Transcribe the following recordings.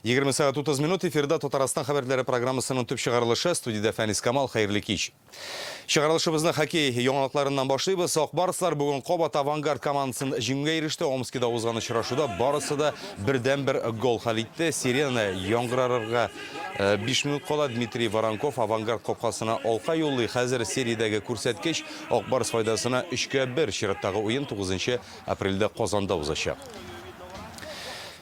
20 saat 30 minut эфирда Татарстан хабарлары программасының төп чыгарылышы студияда Фәнис Камал, хәерле кич. Чыгарылышыбызны хоккей яңалыкларыннан башлыйбыз. Ак барыслар бүген Кобат Авангард командасын җиңүгә иреште. Омскида узган очрашуда барысы да бердән-бер гол хәл итте. Сирена яңгырарга 5 минут кала Дмитрий Воронков Авангард капкасына алка юллый. Хәзер сериядәге күрсәткеч Ак барыс файдасына 3-1 чираттагы уен 9 апрельдә Казанда узачак.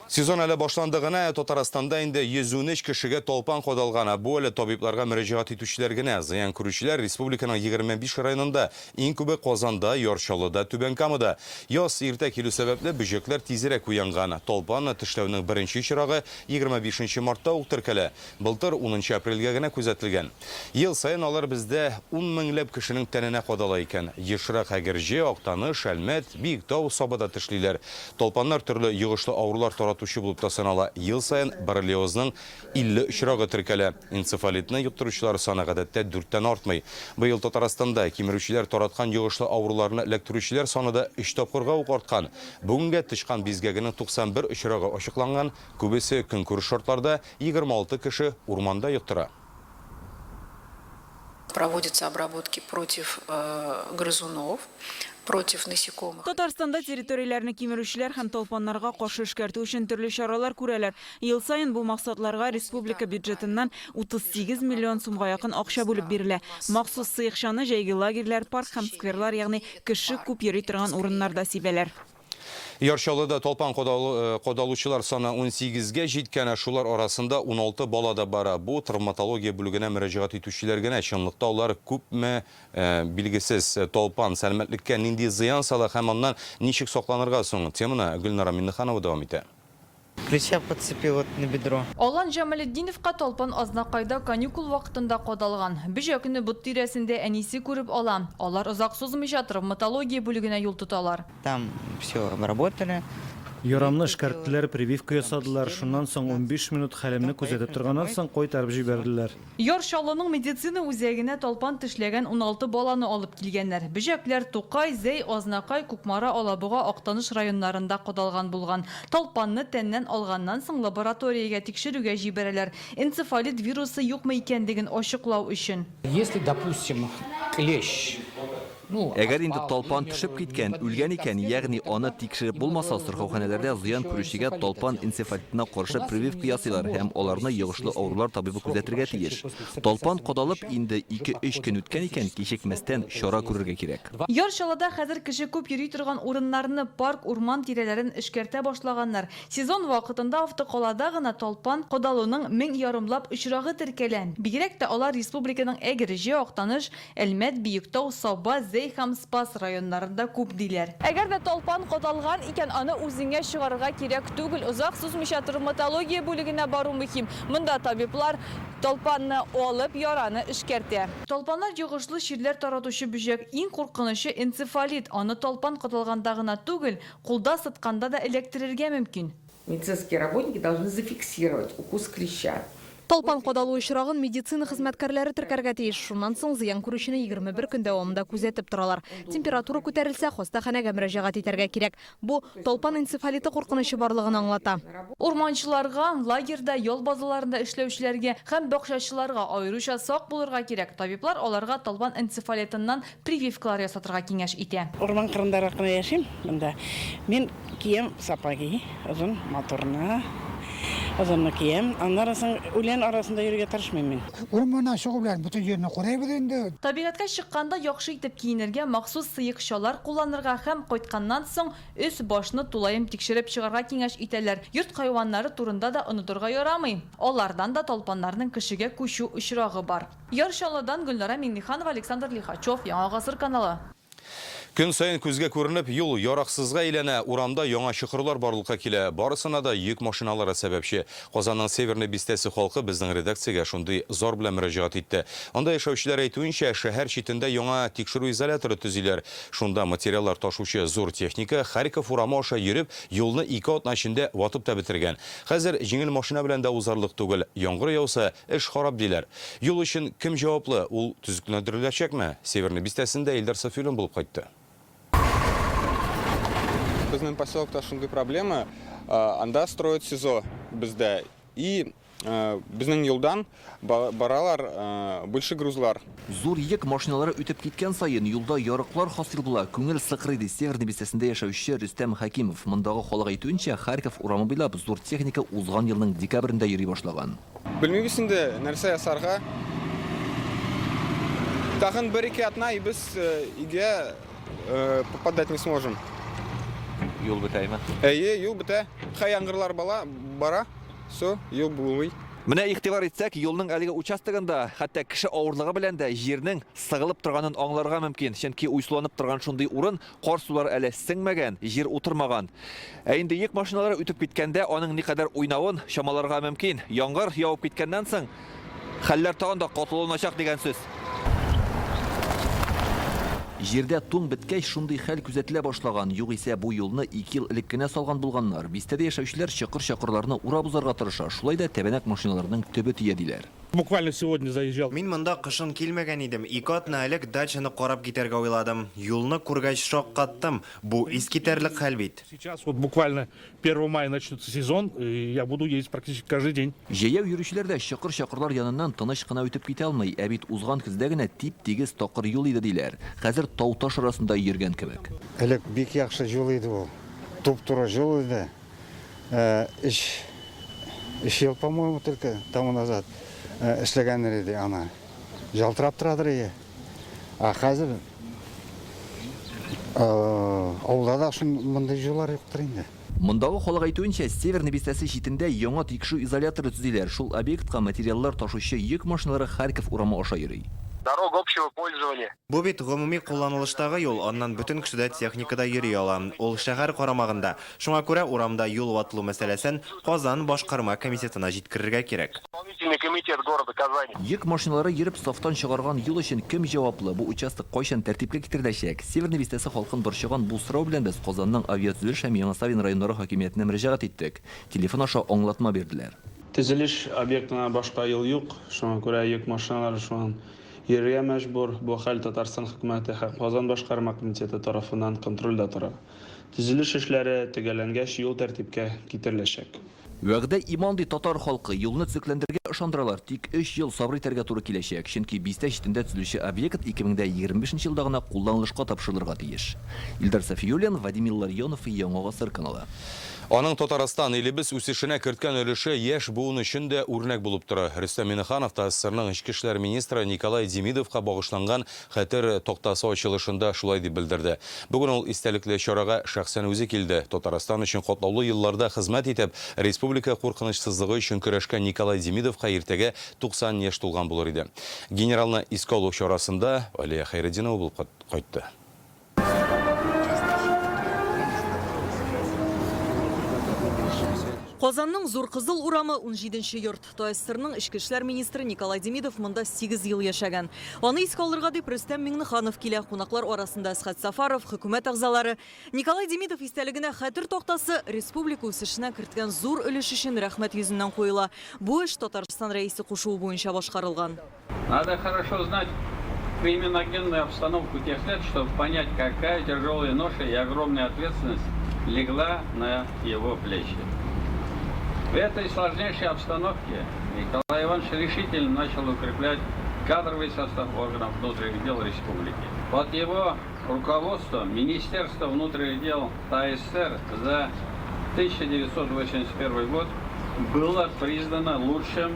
Сезон әле башландыгына Татарстанда инде 113 кешегә толпан кодалган. Бу әле табибларга мөрәҗәгать итүчеләр генә. Зыян күрүчеләр республиканың 25 районында, иң күбе Казанда, Ярчалыда, Түбәнкамада. Яз иртә килү сәбәпле бөҗәкләр тизрәк уянган. Толпан тешләүнең беренче чирагы 25 мартта ук теркәлә. Былтыр 10 апрельгә генә күзәтелгән. Ел саен алар бездә 10 меңләп кешенең тәненә кодала икән. Ешрак Әгерҗе, Актаныш, Шәлмәт, Биектау, Сабада тешлиләр. Толпаннар төрле йогышлы авырулар таратучы булып та санала. Ел саен боррелиозның 50 очрагы теркәлә. Энцефалитны йоктыручылар саны гадәттә 4тән артмый. Быел Татарстанда кимерүчеләр тараткан йогышлы авыруларны эләктерүчеләр саны да 3 тапкырга ук арткан. Бүгенгә тычкан бизгәгенең 91 очрагы ачыкланган. Күбесе көнкүреш шартларда 26 кеше урманда йоктыра. Проводятся обработки против грызунов, против насекомых. Татарстанда территорияләрне кимерүчеләр һәм толпаннарга каршы эшкәртү өчен төрле чаралар күрәләр. Ел саен бу максатларга республика бюджетыннан 38 миллион сумга якын акча бүлеп бирелә. Махсус сыйкчаны җәйге лагерьләр, парк һәм скверлар, ягъни кеше күп йөри торган урыннарда сибәләр. Ярчалыда толпан кодалучылар саны 18-ге җиткән, шулар арасында 16 бала да бара. Бу травматология бүлегенә мөрәҗәгать итүчеләр генә. Чынлыкта алар күпме билгесез толпан сәламәтлеккә нинди зыян сала һәм аннан ничек сакланырга соң? Теманы Гөлнара Миннеханова дәвам итә. Клеща подцепил на бедро. Олан Жамалетдиновка толпан азнакайда каникул вакытында кодалган. Бөҗәкне бут тирәсендә әнисе күреп ала. Алар озак сузмыйча травматология бүлегенә юл тоталар. Там все обработали. Ярамны эшкәрттеләр, прививка ясадылар. Шуннан соң 15 минут хәлемне күзәтеп торганнан соң кайтарып җибәрделәр. Яршалының медицина үзәгенә толпан тешләгән 16 баланы алып килгәннәр. Бөҗәкләр Тукай, Зәй, Азнакай, Кукмара, Алабуга, Актаныш районнарында кодалган булган. Толпанны тәннән алганнан соң лабораториягә тикшерүгә җибәрәләр. Энцефалит вирусы юкмы икәнлеген ачыклау өчен. Если, допустим, клещ, Әгәр инде толпан төшеп киткән, үлгән икән, ягъни аны тикшереп булмаса, сырхауханәләрдә зыян күрүчегә толпан энцефалитына каршы прививка ясыйлар һәм аларны йогышлы авырулар табибы күзәтергә тиеш. Толпан кодалып инде 2-3 көн үткән икән, кичекмәстән чара күрергә кирәк. Яршалада хәзер кеше күп йөри торган урыннарны, парк, урман тирәләрен эшкәртә башлаганнар. Сезон вакытында автоколада гына толпан кодалуның 1000 ярымлап очрагы теркәлән. Бигрәк тә алар республиканың Әгерҗе, Актаныш, Әлмәт, Биектау, Саба, Зәй һәм Спас районнарында күп диләр. Әгәр дә толпан кодалган икән, аны үзеңә чыгарырга кирәк түгел. Озак сузмыйча травматология бүлегенә бару мөһим. Монда табиблар толпанны алып яраны эшкәртә. Толпаннар йогышлы чирләр таратучы бөҗәк. Иң куркынычы энцефалит. Аны толпан кодалганда гына түгел, кулда сытканда да эләктерергә мөмкин. Медицинские работники должны зафиксировать укус клеща. Толпан кодалу очрагын медицина хезмәткәрләре теркәргә тиеш. Шуннан соң зыян күрүчене 21 көн дәвамында күзәтеп торалар. Температура күтәрелсә, хастаханәгә мөрәҗәгать итәргә кирәк. Бу толпан энцефалиты куркынычы барлыгын аңлата. Урманчыларга, лагерьда, ял базаларында эшләүчеләргә һәм бакчачыларга аеруча сак булырга кирәк. Табиблар аларга толпан энцефалитыннан прививкалар ясатырга киңәш итә. Урман кырындарак кына яшим монда. Мен кием сапаги, озын моторна. Озынны кием. Аннан соң үлән арасында йөрергә тырышмыйм. Урманнан чыгып белән бүтән җирне карыйбыз инде. Табигатькә чыкканда яхшы итеп киенергә, махсус сыекчалар кулланырга һәм кайтканнан соң өс башны тулаем тикшереп чыгарга киңәш итәләр. Йорт хайваннары турында да онытырга ярамый. Алардан да толпаннарның кешегә күчү очрагы бар. Яршалыдан Гөлнара Миннеханова, Александр Лихачев, Яңа Гасыр каналы. Көн сайын күзгә күренеп, юл яраксызга әйләнә, урамда яңа чокырлар барлыкка килә. Барысына да йөк машиналары сәбәпче. Казанның Северный бистәсе халкы безнең редакциягә шундый зор белән мөрәҗәгать итте. Анда яшәүчеләр әйтүенчә, шәһәр читендә яңа тикшерү изоляторы төзиләр. Шунда материаллар ташучы зур техника Харьков урамы аша йөреп, юлны 2 атна эчендә ватып та бетергән. Хәзер җиңел машина белән дә узарлык түгел. Яңгыр яуса, эш харап диләр. Юл өчен кем җаваплы? Ул төзекләндереләчәкме? Северный бистәсендә Илдар Софиуллин булып кайтты. Безнең поселокта шундый проблема, анда строят СИЗО бездә. и безнең юлдан баралар больше грузлар. Зур йөк машиналары үтеп киткән сайын юлда ярыклар хасил була. Күңел сыкрый Северный бистәсендә яшәүче Рөстәм Хакимов. Мондагы халык әйтүенчә, Харьков урамы буйлап зур техника узган елның декабрендә йөри башлаган. Белмибез инде нәрсә ясарга. Тагын бер-ике атна и без өйгә попадать не сможем. Юл бетәйме? Юл бетә. Хаяңгырлар бара. Со, юл булмый. Менә игътибар итсәк, юлның әлеге участогында хәтта кеше авырлыгы белән дә җирнең сыгылып торганын аңларга мөмкин. Чөнки уйсуланып торган шундый урын кар сулары әле сеңмәгән, җир утырмаган. Ә инде йөк машиналары үтеп киткәндә аның никадәр уйнавын чамаларга мөмкин. Яңгыр явып киткәннән соң хәлләр тагын да катылыначак дигән сүз. Җирдә туң беткәч шундый хәл күзәтелә башлаган. Югыйсә бу юлны 2 ел элек кенә салган булганнар. Бистәдә яшәүчеләр чокыр-чокырларны урап узарга тырыша. Шулай да тәбәнәк машиналарының төбе тия диләр. Буквально сегодня заезжал. Мин монда кышын килмәгән идем. 2 атна элек дачаны карап китәргә уйладым. Юлны күргәч шаккаттым. Бу искитәрлек хәл бит. Сейчас вот буквально 1 мая начнется сезон, и я буду ездить практически каждый день. Җәяү йөрүчеләр дә чокыр-чокырлар яныннан тыныч кына үтеп китә алмый. Ә бит узган көздә генә тип-тигез такыр юл иде диләр. Хәзер тау-таш арасында йөргән кебек. Элек бик яхшы юл иде ул. Туп-туры юл иде. Иш ел, по-моему, только тому назад эшләгәннәр иде ана. Жалтырап торадыр иде. А хәзер авылда шундый юллар юктыр инде. Мондагы халык әйтүенчә, Северный бистәсе читендә яңа тикшерү изоляторы төзиләр. Шул объектка материаллар ташучы йөк машиналары Харьков урамы аша йөри. Дорога общего пользования. Бу бит гомуми кулланылыштагы юл, аннан бөтен кеше дә техникада йөри ала. Ул шәһәр карамагында. Шуңа күрә урамда юл ватылу мәсьәләсен Казан башкарма комитетына җиткерергә кирәк. Комитет города Казани. Йөк машиналары йөреп сафтан чыгарган юл өчен кем җаваплы? Бу участок кайчан тәртипкә китереләчәк? Северный бистәсе халкын борчыган бу сорау белән без Казанның авиатөзелеш һәм Яңа Савин районнары хакимиятенә мөрәҗәгать иттек. Телефон аша аңлатма бирделәр. Төзелеш объектына башка юл юк. Шуңа күрә йөк машиналары шуан йөрергә мәҗбүр. Бу хәл Татарстан хөкүмәте һәм Казан башкарма комитеты тарафыннан контрольдә тора. Төзелеш эшләре төгәлләнгәч юл тәртипкә китереләчәк. Вәгъдә иманды татар халкы юлны төзекләндергә ышандыралар. Тик 3 ел сабыр итәргә туры киләчәк. Чөнки бистә читендә төзелүче объект 2025 елда гына кулланылышка тапшырылырга тиеш. Илдар Сафиуллин, Вадим Илларионов, Яңа Гасыр каналы. Аның Татарстан илебез үсешенә керткән өлеше яшь буын өчен дә үрнәк булып тора. Рөстәм Миңнеханов ТССРның Ичке эшләр министры Николай Демидовка багышланган хәтер токтасы ачылышында шулай дип белдерде. Бүген ул истәлекле чарага шәхсән үзе килде. Татарстан өчен катлаулы елларда хезмәт итеп, республика куркынычсызлыгы өчен көрәшкән Николай Демидовка иртәгә 90 яшь тулган булыр иде. Генералны искалу чарасында Алия Хайретдинова булып кайтты. Казанның Зур Кызыл урамы 17-нче йорт. ТССРның Ичке эшләр министры Николай Демидов монда 8 ел яшәгән. Аны искә алырга дип Рөстәм Миңнеханов килә. Кунаклар арасында Әсхәт Сафаров, хөкүмәт әгъзалары. Николай Демидов истәлегенә хәтер тактасы республика үсешенә керткән зур өлеш өчен рәхмәт йөзеннән куела. Бу эш Татарстан рәисе кушуы буенча башкарылган. Надо хорошо знать криминогенную обстановку тех лет, чтобы понять, какая тяжелая ноша и огромная ответственность легла на его плечи. В этой сложнейшей обстановке Николай Иванович решительно начал укреплять кадровый состав органов внутренних дел республики. Под его руководством Министерство внутренних дел ТССР за 1981 год было признано лучшим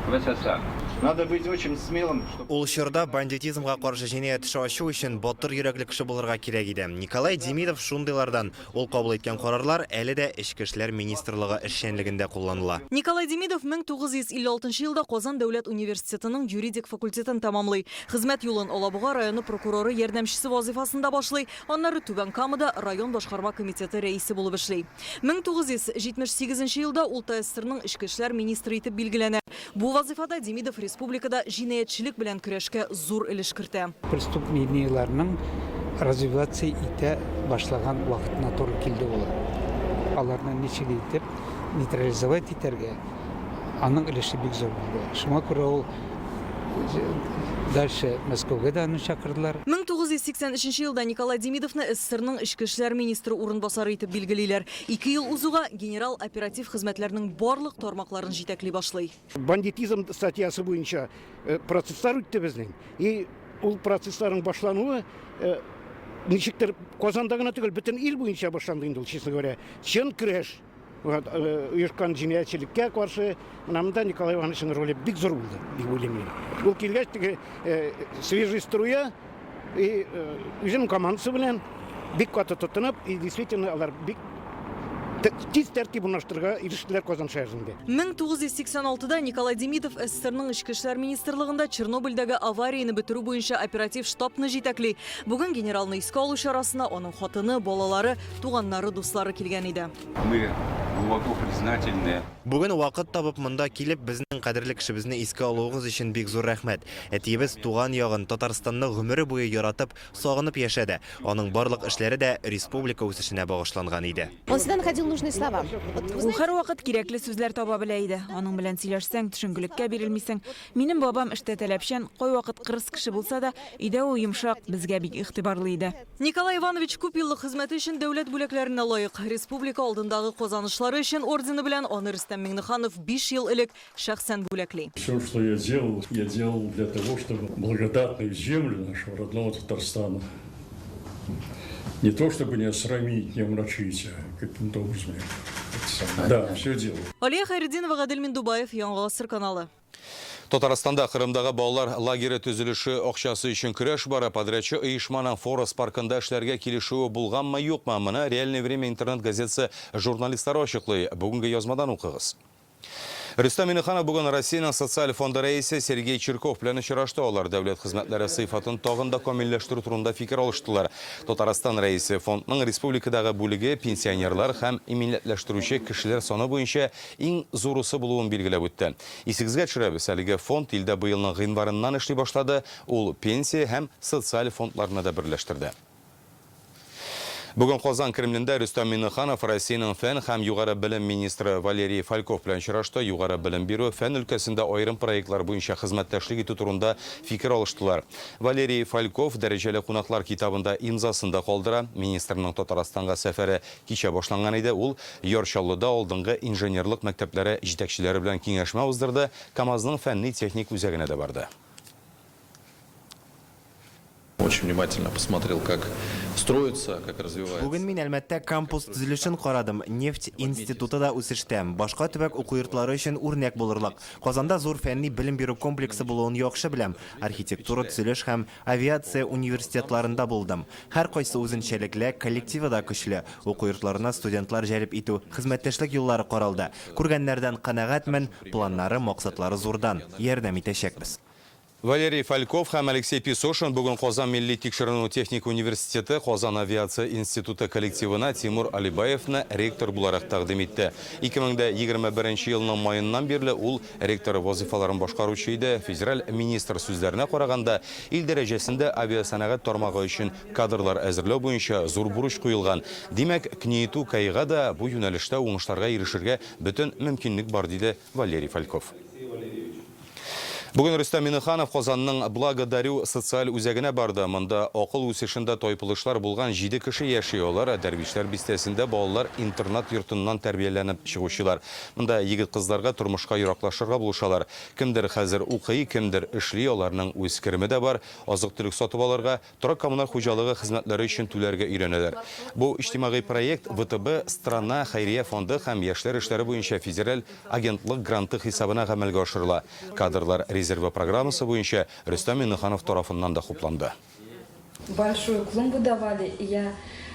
в СССР. Надо быть очень смелым. Ул чорда бандитизмга каршы җинаять эше ачу өчен батыр йөрәкле кеше булырга кирәк иде. Николай Демидов шундыйлардан. Ул кабул иткән карарлар әле дә Ичке эшләр министрлыгы эшчәнлегендә кулланыла. Николай Демидов 1956 елда Казан дәүләт университетының юридик факультетын тәмамлый. Хезмәт юлын Алабуга районы прокуроры ярдәмчесе вазифасында башлый. Аннары Түбән Камада район башкарма комитеты рәисе булып эшли. 1978 елда ул ТССРның Ичке эшләр министры итеп билгеләнә. Бу вазифада Демидов республикада җинаятьчелек белән көрәшкә зур өлеш кертә. Преступленияларның развивация итә башлаган вакытына туры килде ул. Аларны ничек итеп нейтрализовать итәргә аның өлеше бик зур булды. Шуңа күрә ул дальше Мәскәүгә дә аны чакырдылар. 1983 елда Николай Демидовны СССРның ішкі эшләр министры урынбасары итеп билгелиләр. 2 ел узуга генерал оператив хезмәтләрнең барлык тармакларын җитәкли башлый. Бандитизм статьясы буенча процесслар үтте безнең. И ул процессларның башлануы ничектер Казанда гына түгел, бөтен ил буенча башланды инде ул, честно говоря. Чын көрәш оешкан җинаятьчелеккә каршы монда Николай Ивановичның роле бик зур булды, дип уйлыйм мин. Ул килгәч теге свежий струя и үзенең командасы белән бик каты тотынып, и действительно алар бик тиз тәртип урнаштырырга ирештеләр Казан шәһәрендә. 1986да Николай Демидов СССРның ішкі эшләр министрлыгында Чернобыльдәге аварияны бетерү буенча оператив штабны җитәкли. Бүген генералны искә алу чарасына аның хатыны, балалары, туганнары, дуслары килгән иде. Мы глубоко признательны. Бүген вакыт табып монда килеп безнең кадерле кешебезне искә алуыгыз өчен бик зур рәхмәт. Әтиебез туган ягын Татарстанны гомере буе яратып, сагынып яшәде. Аның барлык эшләре дә республика үсешенә багышланган иде. Ул һәр вакыт кирәкле сүзләр таба белә иде. Аның белән сөйләшсәң, төшенкелеккә бирелмисең. Минем бабам эштә таләпчән, кайвакыт кырыс кеше булса да, өйдә ул йомшак, безгә бик игътибарлы иде. Николай Иванович күп еллык хезмәте өчен дәүләт бүләкләренә лаек. Республика алдындагы казанышлары өчен ордены белән аны Рөстәм Миңнеханов 5 ел элек шәхсән бүләкли. Все, что я делал для того, чтобы благодатную землю нашего родного Татарстана не то чтобы не осрамить, не омрачить, а каким-то образом. Да, все делал. Алия Хайретдинова, Гадел Миндубаев, Яңа Гасыр каналы. Татарстанда Кырымдагы балалар лагере төзелеше акчасы өчен көрәш бара. Подрядчы оешманың Форос паркында эшләргә килешүе булганмы, юкмы? Моны Реальное время интернет газетасы журналистлары ачыклый. Бүгенге язмадан укыгыз. Рөстәм Миңнеханов бүген Россиянең социаль фонды рәисе Сергей Чирков белән очрашты. Алар дәүләт хезмәтләре сыйфатын тагын да камилләштерү турында фикер алыштылар. Татарстан рәисе фондның республикадагы бүлеге пенсионерлар һәм иминләштерүче кешеләр саны буенча иң зурысы булуын билгеләп үтте. Исегезгә төшерәбез, әлеге фонд илдә быелның гыйнварыннан эшли башлады. Ул пенсия һәм социаль фондларны да берләштерде. Бүген Казан Кремлендә Рөстәм Миңнеханов Россиянең фән һәм югары белем министры Валерий Фальков белән очрашты. Югары белем бирү фән өлкәсендә аерым проектлар буенча хезмәттәшлек итү турында фикер алыштылар. Валерий Фальков дәрәҗәле кунаклар китабында имзасында калдыра. Министрның Татарстанга сәфәре кичә башланган иде. Ул Ярчаллыда алдынгы инженерлык мәктәпләре җитәкчеләре белән киңәшмә уздырды. КамАЗның фәнни техник үзәгенә дә барды. Очень внимательно посмотрел, как строится, как развивается. Бүген мин Әлмәттә кампус төзелешен карадым. Нефть институты да үсештә. Башка төбәк уку йортлары өчен үрнәк булырлык. Казанда зур фәнни белем бирү комплексы булуын яхшы беләм. Архитектура, төзелеш һәм авиация университетларында булдым. Һәр кайсы үзенчәлекле, коллективы да көчле. Уку йортларына студентлар җәлеп итү, хезмәттәшлек юллары каралды. Күргәннәрдән канәгатьмен, планнары, максатлары зурдан. Ярдәм итәчәкбез. Валерий Фальков һәм Алексей Песошин бүген Казан Милли тикшеренү техник университеты Казан авиация институты коллективына Тимур Алибаевны ректор буларак тәкъдим итте. 2021 елның майыннан бирле ул ректор вазифаларын башкаручы иде. Федераль министр сүзләренә караганда, ил дәрәҗәсендә авиасәнәгать тармагы өчен кадрлар әзерләү буенча зур бурыч куелган. Димәк, КНИТУ кайга да бу юнәлештә уңышларга ирешергә бөтен мөмкинлек бар диде Валерий Фальков. Бүген Рөстәм Миңнеханов Казанның Благодарю социаль үзәгенә барды. Монда акыл үсешендә тайпылышлар булган 7 кеше яши. Алар Дәрвишләр бистәсендә балалар интернат йортыннан тәрбияләнеп чыгучылар. Монда егет-кызларга тормышка яраклашырга булышалар. Кемдер хәзер укый, кемдер эшли, аларның үз кереме дә бар. Азык-төлек сатып алырга, торак коммуналь хуҗалыгы хезмәтләре өчен түләргә өйрәнәләр. Бу иҗтимагый проект ВТБ Страна хәйрия фонды һәм яшьләр эшләре буенча федераль агентлык гранты хисабына гамәлгә ашырыла. Кадрлар резервы программасы буенча Рөстәм Миңнеханов тарафыннан да хупланды. Большую клумбу давали, и я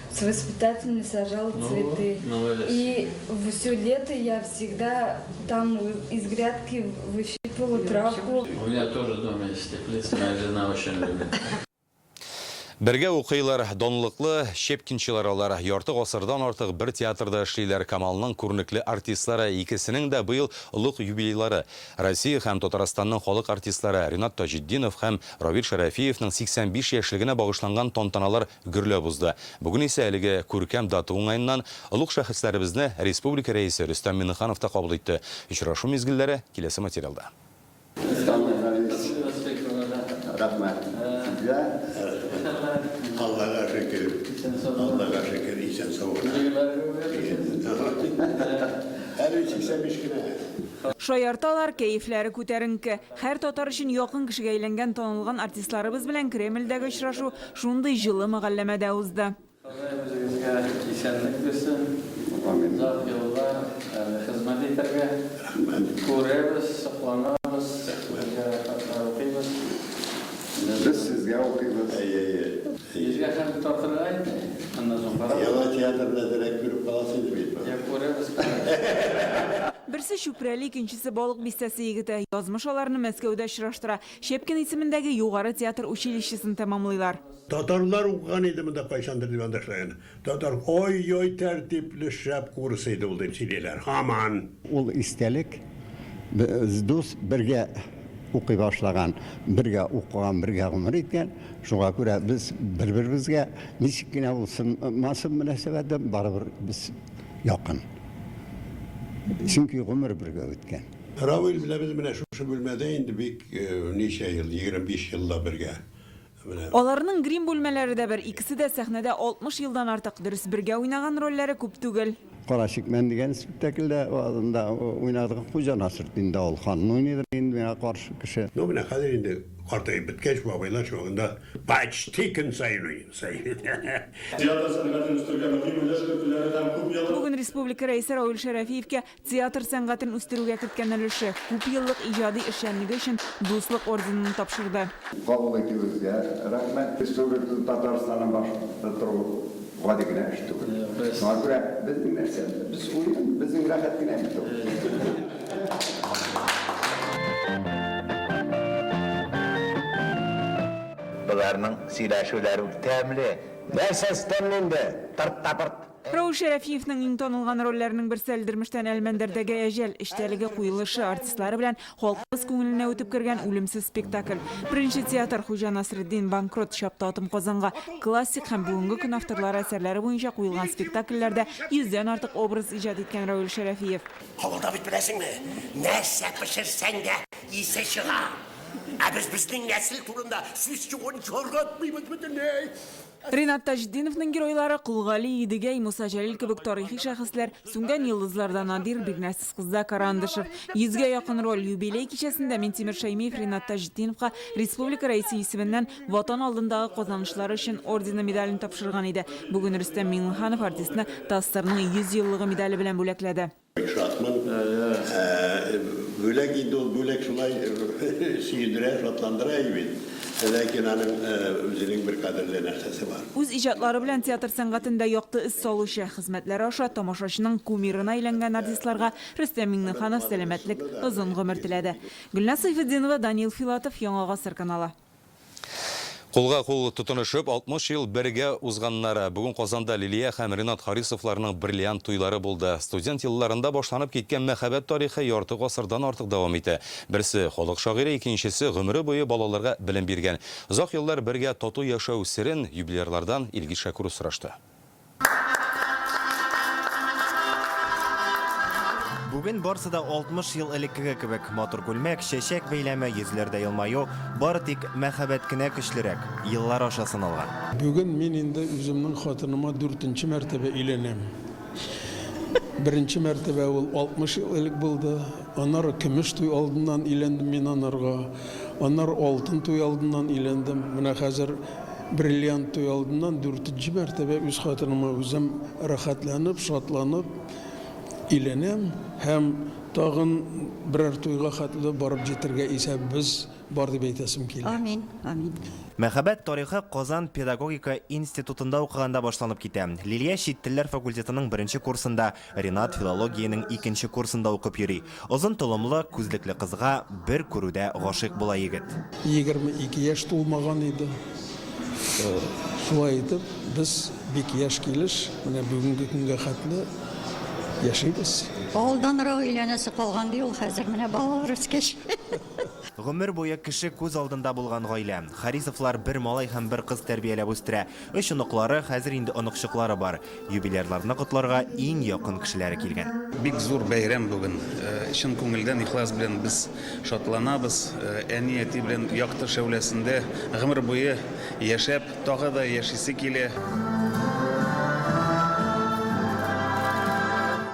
с воспитателями сажала цветы. И все лето я всегда там из грядки выщипывала травку. У меня тоже дома есть теплица, моя жена очень любит. Бергә укыйлар, донлыклы шепкинчилар алар. Ярты гасырдан артык бер театрда эшлиләр. Камалның күренекле артистлары, икесенең дә быел улуг юбилейлары. Россия һәм Татарстанның халык артистлары Ринат Таҗетдинов һәм Равил Шәрәфиевның 85 яшьлегенә багышланган тантаналар гөрләп узды. Бүген исә әлеге күркәм даты уңаеннан улуг шәхесләребезне республика рәисе Рөстәм Миңнеханов та кабул итте. Очрашу мизгелләре киләсе материалда. Рахмат. Аллаға шүкір. Аллаға шүкір. Исен сау. Әрі 85 кенә. Шаярталар, кәйефләре күтәренке. Һәр татар өчен якын кешегә әйләнгән танылган артистларыбыз белән Кремльдәге очрашу шундый җылы мәгъләмәдә узды. Исәнлек бирсен. Зат еллар хезмәт итәргә. Күрәбез, сакланабыз. Biz sizga o'qiymiz. Sizga ham tortilmaydi. Andan so'ng qarab. Яла театрда директ күреп каласыз бит. Күрәбез. Берсе Шүпрәли, икенчесе Балык бистәсе егете. Язмыш аларны Мәскәүдә очраштыра. Шепкин исемендәге югары театр училищесын тәмамлыйлар. Татарлар укыган иде монда кайчандыр дип андашлаган. Татар ой тәртипле шәп курсы иде ул дип сөйлиләр. Һаман. Ул истәлек без дус бергә укый башлаган, бергә укыган, бергә гомер иткән. Шуңа күрә без бер-беребезгә ничек кенә булсын, масым мөнәсәбәттә барыбер без якын. Чөнки гомер бергә үткән. Равил белән без менә шушы бүлмәдә инде бик ничә ел, 25 елда бергә. Аларның грим бүлмәләре дә бер, икесе дә сәхнәдә 60 елдан артык дөрес бергә уйнаган рольләре күп түгел. Карашикмен дигән спектакльдә анда уйнадык Хуҗа Насретдин дә ул ханны уйнады инде менә каршы кеше. Ну менә хәзер инде картайып беткәч бабайлар чагында почти көн сайын уйный. Бүген республика рәисе Равил Шәрәфиевкә театр сәнгатен үстерүгә керткән өлеше, күп еллык иҗади эшчәнлеге өчен дуслык орденын тапшырды. Кабул итүегезгә рәхмәт. Республика Татарстанның башында тору гади генә эш түгел. Шуңа күрә безнең нәрсә, без уен, безнең рәхәт генә бит ул. Буларның сөйләшүләре тәмле. Нәрсәс тәмле, тырт-тапырт. Равил Шәрәфиевнең иң танылган рольләренең берсе Әлдермештән Әлмәндәрдәге әҗәл эштәлеге куелышы артистлары белән халкыбыз күңеленә үтеп кергән үлемсез спектакль. Беренче театр Хуҗа Насретдин банкрот чапты атым Казанга. Классик һәм бүгенге көн авторлары әсәрләре буенча куелган спектакльләрдә 100дән артык образ иҗат иткән Равил Шәрәфиев. Кавылда бит беләсеңме? Нәрсә пешерсәң дә исе чыга. Ә безнең нәсел турында сүз чыгын чоргатмыйбыз бөтенләй. Ринат Таҗетдиновның геройлары Кулгали, Идегәй, Муса Җәлил кебек тарихи шәхесләр, сүнгән йолдызлардан Надир, Бигнәсез кызда Карандышев. 100гә якын роль юбилей кичәсендә Минтимер Шәймиев Ринат Таҗетдиновка республика рәисе исеменнән ватан алдындагы казанышлары өчен ордены медален тапшырган иде. Бүген Рөстәм Миңнеханов артистны Тастырның 100 еллыгы медале белән бүләкләде. Шатман, бүләк инде ул бүләк шулай сөйдерә, шатландыра бит. Ләкин аның үзенең бер кадерле нәрсәсе бар. Үз иҗатлары белән театр сәнгатендә якты эз салучы, хезмәтләре аша тамашачының кумирына әйләнгән артистларга Рөстәм Миңнеханов сәламәтлек, озын гомер теләде. Гөлназ Сайфетдинова, Данил Филатов, Яңа Гасыр каналы. Қолға қол тұтынышып, 60 ел бірге узганнары. Бүгін Казанда Лилия һәм Ринат Харисовларның бриллиант туйлары болды. Студент елларында башланып кеткен мәхәббәт тарихы ярты гасырдан артык дәвам итә. Берсе халык шагыйре, икенчесе гомере буе балаларга белем биргән. Озак еллар бергә тату яшәү сирен юбилерлардан Илгиз Шәкүров сорашты. Бүген барсы да 60 ел элеккеге кебек матур күлмәк, чәчәк бәйләме, йөзләрдә елмаю, бары тик мәхәббәт кенә көчлерәк, еллар аша сыналган. Бүген мин инде үземнең хатыныма 4нче мәртәбә өйләнәм. Беренче мәртәбә ул 60 ел элек булды. Аннары көмеш туй алдыннан өйләндем мин анарга. Аннары алтын туй алдыннан өйләндем. Менә хәзер бриллиант туй алдыннан 4нче мәртәбә үз хатыныма үзем рәхәтләнеп, шатланып өйләнәм. Һәм тагын берәр туйга хәтле барып җитәргә исәп без бар дип әйтәсем килә. Амин, амин. Мәхәббәт тарихы Казан педагогика институтында укыганда башланып китә. Лилия чит телләр факультетының 1нче курсында, Ринат филологиянең 2нче курсында укып йөри. Озын толымлы, күзлекле кызга бер күрүдә гашыйк була егет. 22 яшь тулмаган иде. Шулай итеп, без бик яшь килеш, менә бүгенге көнгә хәтле яшейбез. Алданрак өйләнәсе калган ди ул хәзер менә балалар үскәч. Гомер буе кеше күз алдында булган гаилә. Харисовлар бер малай һәм бер кыз тәрбияләп үстерә. 3 оныклары, хәзер инде оныкчыклары бар. Юбилейларны котларга иң якын кешеләре килгән. Бик зур бәйрәм бүген. Чын күңелдән ихлас белән без шатланабыз. Әни әти белән якты шәүләсендә гомер буе яшәп, тагы да яшисе килә.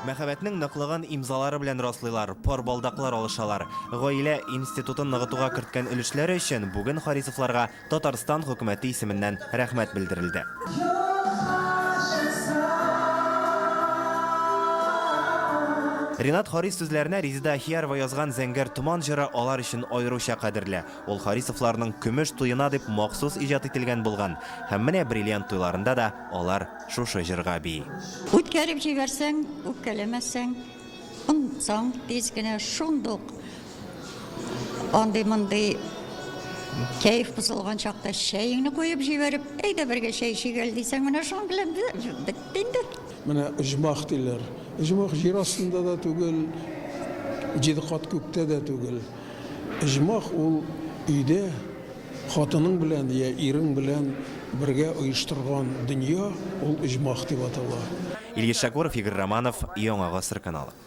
Мәхәббәтнең ныклыгын имзалары белән раслыйлар, пар балдаклар алышалар. Гаилә институтын ныгытуга керткән өлешләре өчен бүген Харисовларга Татарстан хөкүмәте исеменнән рәхмәт белдерелде. Ринат Харис сүзләренә Резида Ахиярова язган Зәңгәр туман җыры алар өчен аеруча кадерле. Ул Харисовларның көмеш туена дип махсус иҗат ителгән булган. Һәм менә бриллиант туйларында да алар шушы җырга бии. Үткәреп җибәрсәң, үпкәләмәсәң, онсаң тиз генә шундук. Андый-мондый кәйф бозылган чакта чәйеңне куеп җибәреп, әйдә бергә чәй эчегәл дисәң, менә шуның белән бетте инде. Менә оҗмах диләр. Оҗмах җир астында да түгел, 7 кат күктә дә түгел. Оҗмах ул өйдә хатының белән я ирең белән бергә оештырган дөнья, ул оҗмах дип атала. Илья Шакуров, Игорь Романов, Яңа гасыр каналы.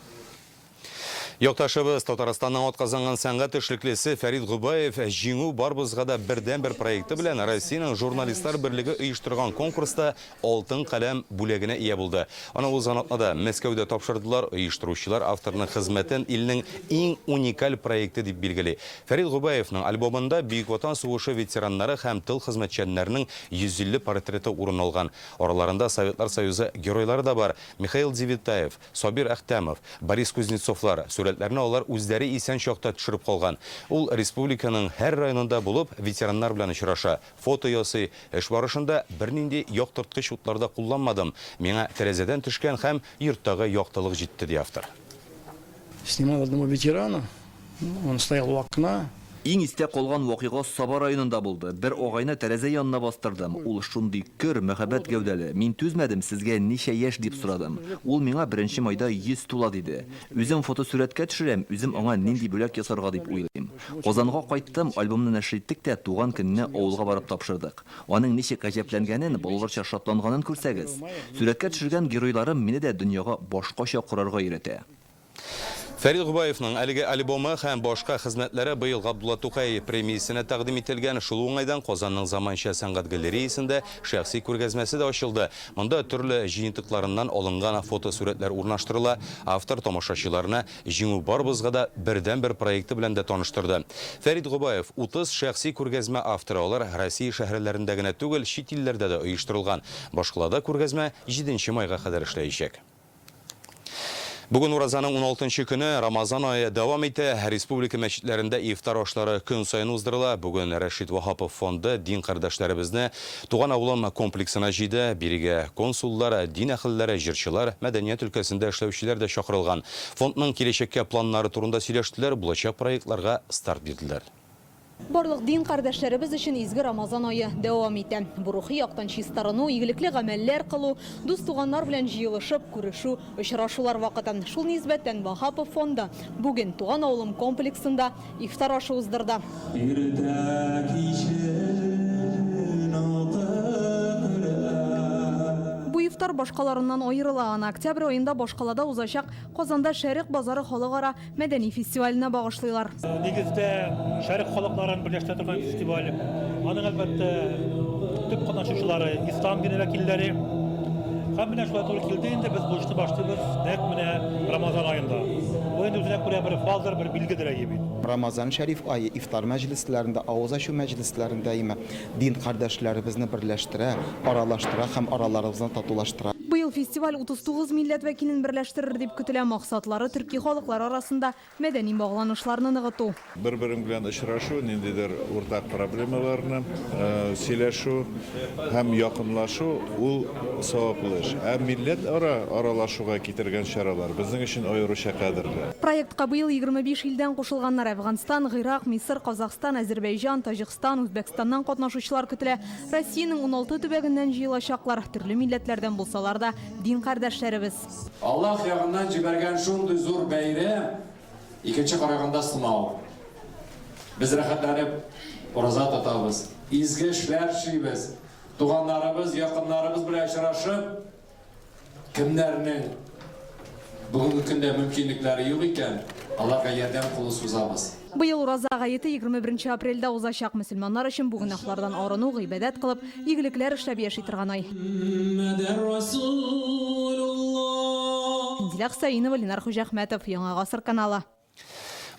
Якташыбыз Татарстанның атказанган сәнгать эшлеклесе Фәрит Губаев җиңү барбызга да бердән-бер проекты белән Россиянең журналистлар берлеге оештырган конкурста алтын каләм бүләгенә ия булды. Аны ул занатнада Мәскәүдә тапшырдылар. Оештыручылар авторның хезмәтен илнең иң уникаль проекты дип билгели. Фәрит Губаевның альбомында Бөек Ватан сугышы ветераннары һәм тыл хезмәтчәннәренең 150 портреты урын алган. Араларында Советлар Союзы геройлары да бар. Михаил Девитаев, Собир Әхтәмов, Борис Кузнецовлар Сүрәтләрне алар үзләре исән чакта төшереп калган. Ул республиканың һәр районында булып, ветераннар белән очраша. Фото ясый. Эш барышында бернинди яктырткыч утларда кулланмадым. Миңа тәрәзәдән төшкән һәм йорттагы яктылык җитте ди автор. Снимал одного ветерана. Он стоял у окна. Иң истә калган вакыйга Саба районында булды. Бер агайны тәрәзә янына бастырдым. Ул шундый көр, мәхәббәт гәүдәле. Мин түзмәдем, сезгә ничә яшь дип сорадым. Ул миңа 1 майда 100 тула диде. Үзем фотосурәткә төшерәм, үзем аңа нинди бүләк ясарга дип уйлыйм. Казанга кайттым, альбомны нәшр иттек тә туган көнне авылга барып тапшырдык. Аның ничек гаҗәпләнгәнен, балаларча шатланганын күрсәгез. Сүрәткә төшергән геройларым мине дә дөньяга башкача карарга өйрәтә. Фәрит Губаевның әлеге альбомы һәм башка хезмәтләре быел Габдулла Тукай премиясенә тәкъдим ителгән. Шул уңайдан Казанның заманча сәнгать галереясендә шәхси күргәзмәсе дә ачылды. Монда төрле җыентыкларыннан алынган фотосурәтләр урнаштырыла. Автор тамашачыларына җиңү барбызга да бердән-бер проекты белән дә таныштырды. Фәрит Губаев 30 шәхси күргәзмә авторы. Алар Россия шәһәрләрендә генә түгел, чит илләрдә дә оештырылган. Башкалада күргәзмә 7 майга кадәр эшләячәк. Бүген Уразаның 16 көне Рамазан айы дәвам итә. Республика мәчетләрендә ифтар ашлары көн сайын уздырыла. Бүген Рәшид Вахапов фонды дин кардәшләребезне туган авылым комплексына җыйды. Бирегә консуллар, дин әһелләре, җырчылар, мәдәният өлкәсендә эшләүчеләр дә чакырылган. Фондның киләчәккә планнары турында сөйләштеләр, булачак проектларга старт бирделәр. Барлык дин кардәшләребез өчен изге Рамазан айы дәвам итә. Бу рухи яктан чистарыну, игелекле гамәлләр кылу, дус туганнар белән җыелышып, күрешү, очрашулар вакытын. Шул нисбәттән Вахапов фонды бүген туган авылым комплексында ифтар ашы уздырды. Бу ифтар башкаларыннан аерыла. Аны октябрь айында башкалада узачак Казанда Шәрык базары халыкара мәдәни фестиваленә багышлыйлар. Нигездә Шәрык халыкларын берләштерә торган фестиваль. Аның әлбәттә төп катнашучылары ислам дине вәкилләре. Һәм менә шулай туры килде инде без бу эшне башлыйбыз нәкъ менә Рамазан аенда. Бу инде үзенә күрә бер фазыр, бер билгедер әйбит. Рамазан шәриф айы ифтар мәҗлесләрендә, авыз ачу мәҗлесләрендә дин кардәшләребезне берләштерә, аралаштыра һәм араларыбызны татулаштыра. Быел фестиваль 39 милләт вәкилен берләштерер дип көтелә. Максатлары төрки халыклар арасында мәдәни багланышларны ныгыту. Бер-берең белән очрашу, ниндидер уртак проблемаларны сөйләшү һәм якынлашу ул саваплы эш. Ә милләт аралашуга китергән чаралар безнең өчен аеруча кадерле. Проектка быел 25 илдән кушылганнар. Әфганстан, Гыйрак, Мисыр, Казакстан, Азербайҗан, Таҗикстан, Үзбәкстаннан катнашучылар көтелә. Россиянең 16 төбәгеннән җыелачаклар. Төрле милләтләрдән булсалар да, дин кардәшләребез. Аллах ягыннан җибәргән шундый зур бәйрәм икенче караганда сынау. Без рәхәтләнеп ураза тотабыз, изге эшләр эшлибез, туганнарыбыз, якыннарыбыз белән очрашып, кемнәрнең бүгенге көндә мөмкинлекләре юк икән, Аллаһка ярдәм кулы сузабыз. Быел ураза гаете 21 апрельдә узачак мөселманнар өчен бу гөнаһлардан арыну, гыйбадәт кылып, игелекләр эшләп яши торган ай. Диләк Саинова, Ленар Хуҗахмәтов, Яңа гасыр каналы.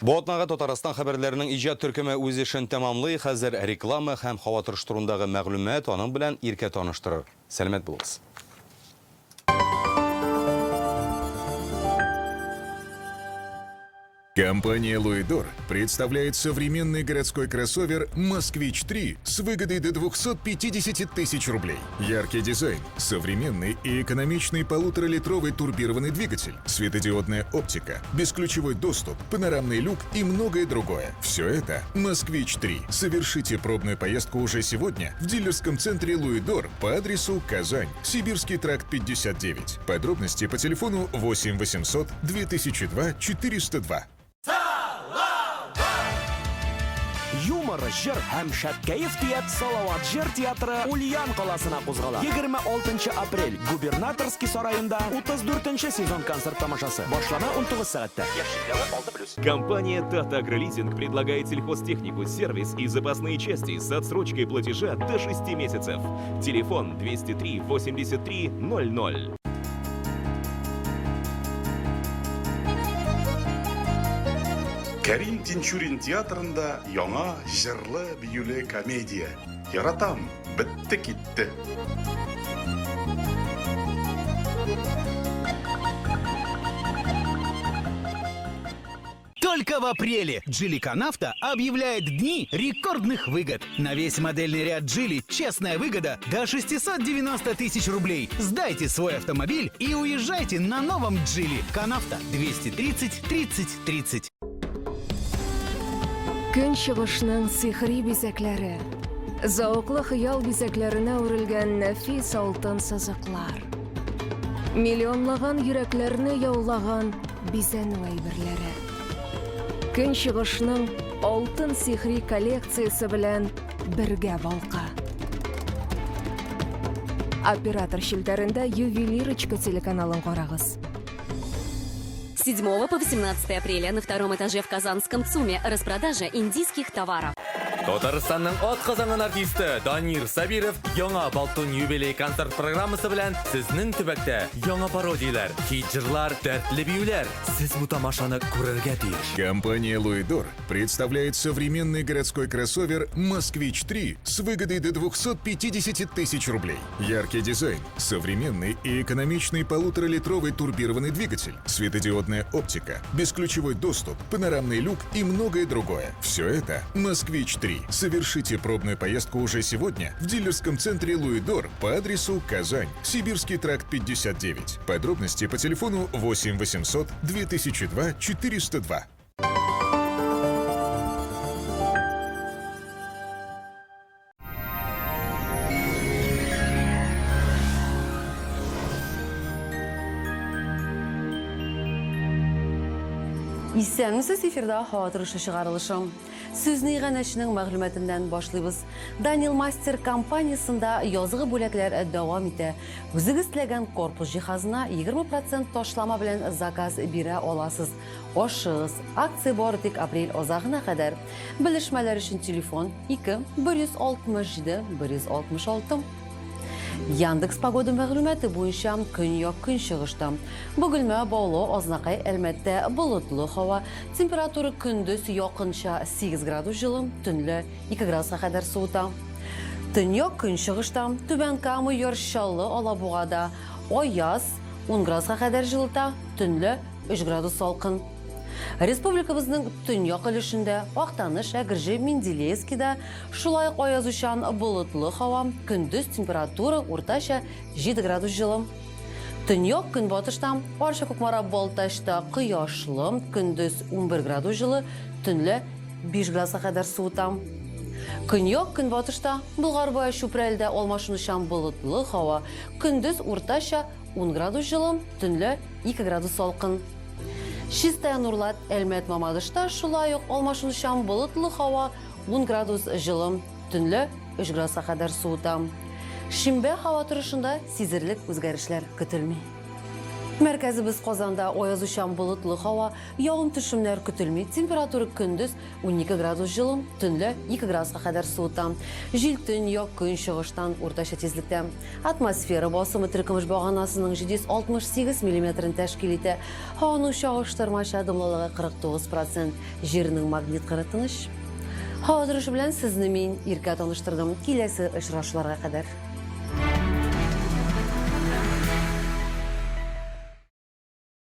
Ботнага Татарстан хәбәрләренең иҗат төркеме үз эшен тәмамлый, хәзер реклама һәм һава торыштыруындагы мәгълүмат аның белән иркә таныштырыр. Сәламәт булыгыз. Компания «Луидор» представляет современный городской кроссовер «Москвич-3» с выгодой до 250 тысяч рублей. Яркий дизайн, современный и экономичный 1,5-литровый турбированный двигатель, светодиодная оптика, бесключевой доступ, панорамный люк и многое другое. Все это «Москвич-3». Совершите пробную поездку уже сегодня в дилерском центре «Луидор» по адресу Казань, Сибирский тракт 59. Подробности по телефону 8 800 2002 402. Юмор, жыр һәм шәпкәев тият Салават җыр театры Ульян каласына кузгала. 26 апрель Губернаторский сарайында 34-нче сезон концерт тамашасы. Башлана 19 сәгатьтә. Яшьләре 6+. Компания Tata Agrolizing предлагает сельхозтехнику, сервис и запасные части с отсрочкой платежа до 6 месяцев. Телефон 203 83 00. Кәрим Тинчурин театрында яңа җырлы биюле комедия. Яратам, битте китте. Только в апреле Geely Canafta объявляет дни рекордных выгод. На весь модельный ряд Geely честная выгода до 690 тысяч рублей. Сдайте свой автомобиль и уезжайте на новом Geely Canafta 230 30 30. Көн чыгышның сихри бизәкләре, зауыклы хыял бизәкләренә үрелгән нәфис алтын сызыклар. Миллионлаган йөрәкләрне яулаган бизәнү әйберләре. Көн чыгышның алтын сихри коллекциясе белән бергә балка. Оператор шилтәрендә Ювелирочка телеканалын карагыз. С 7 по 18 апреля на втором этаже в Казанском ЦУМе распродажа индийских товаров. Татарстанның атказанган артисты Данир Сабиров яңа Балтун юбилей концерт программасы белән сезнең төбәктә яңа пародияләр, хит-җырлар, дәртле биюләр. Сез бу тамашаны күрергә тиеш. Компания «Луидор» представляет современный городской кроссовер «Москвич-3» с выгодой до 250 тысяч рублей. Яркий дизайн, современный и экономичный 1,5-литровый турбированный двигатель, светодиодная оптика, бесключевой доступ, панорамный люк и многое другое. Все это «Москвич-3». Совершите пробную поездку уже сегодня в дилерском центре «Луидор» по адресу Казань, Сибирский тракт 59. Подробности по телефону 8 800 2002 402. Исәнмесез, эфирда хатырышы чыгарылышым. Сүзне иганәченең мәгълүматыннан башлыйбыз. Данил Мастер компаниясында язгы бүләкләр дәвам итә. Үзегез теләгән корпус җиһазына 20% ташлама белән заказ бирә аласыз. Ашыгыз. Акция бар тик апрель азагына кадәр. Белешмәләр өчен телефон 2 167 166. Яндекс погода мәгълүматы буенча көньяк көнчыгышта. Бөгелмә баулы азнакай Әлмәттә болытлы һава, температура көндез якынча 8 градус жылы, төнле 2 градуска кадәр суыта. Төньяк көнчыгышта Түбән Кама, Яршаллы, Алабугада аяз 10 градуска кадәр жылыта, төнле 3 градус салкын. Республикабызның төньяк өлешендә Актаныш, Әгерҗе, Менделеевскида шулай ук аязучан болытлы һава, көндез температура уртача 7 градус жылы. Төньяк көнбатышта Арча, Кукмара, Балтачта кояшлы, көндез 11 градус жылы, төнле 5 градуска кадәр суыта. Көньяк көнбатышта Болгарбай, Чүпрәлдә алмашынучан болытлы һава, көндез уртача 10 градус жылым, түнлі 2 градус салқын. Чистая Нурлат Әлмәт Мамадышта шулай ук алмашынучан болытлы хава 10 градус жылым, түнлі 3 градусқа кадәр суыта. Шимбе хава торышында сизерлек үзгәрешләр көтелми. Мәркәзебез Казанда аязучан болытлы хава, явым төшемнәр көтелми. Температура көндез 12 градус жылым, төнле 2 градуска кадәр суыта. Җил төн як көн чыгыштан уртача тизлектә. Атмосфера басымы төркемеш баганасының 768 мм тәшкил итә. Һаваның чагыштырмача дымлылыгы 49%. Җирнең магнит кырытыныш. Хәзер белән сезне мин Иркә таныштырдым. Киләсе очрашуларга кадәр.